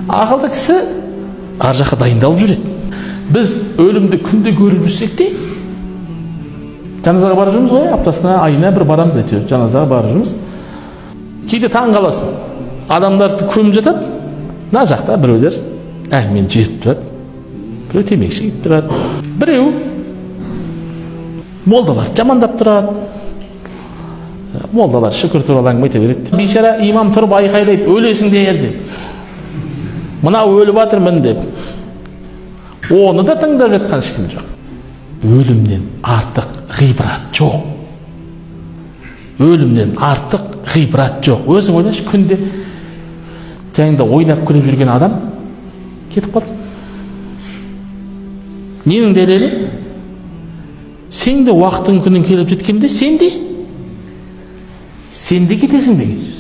Ақылды кісі ар жаққа дайындалып жүреді. Біз өлімді күнде көріп жүрсек те, жаназаға барып жүрміз ғой, аптасына, айына бір барамыз әйтеуір, жаназаға барып жүрміз. Кейде таң қаласың, адамдарды көміп жатады, мына жақта біреулер әңгімені жетіп тұрады, біреу темекі шегіп тұрады, біреу молдалар жамандап тұрады. Молдалар шүкір туралы әңгіме айта береді. Бейшара имам тұрып айқайлайды, өлесің дер деп. Мынау өліп жатырмын деп. Оны да тыңдап жатқан ешкім жоқ. Өлімнен артық ғибрат жоқ. Өлімнен артық ғибрат жоқ. Өзің ойлашы, күнде жаңында ойнап күліп жүрген адам кетіп қалды. Ненің дәлелі? Сен де уақытың күнің келіп жеткенде сен де кетесің деген сөз.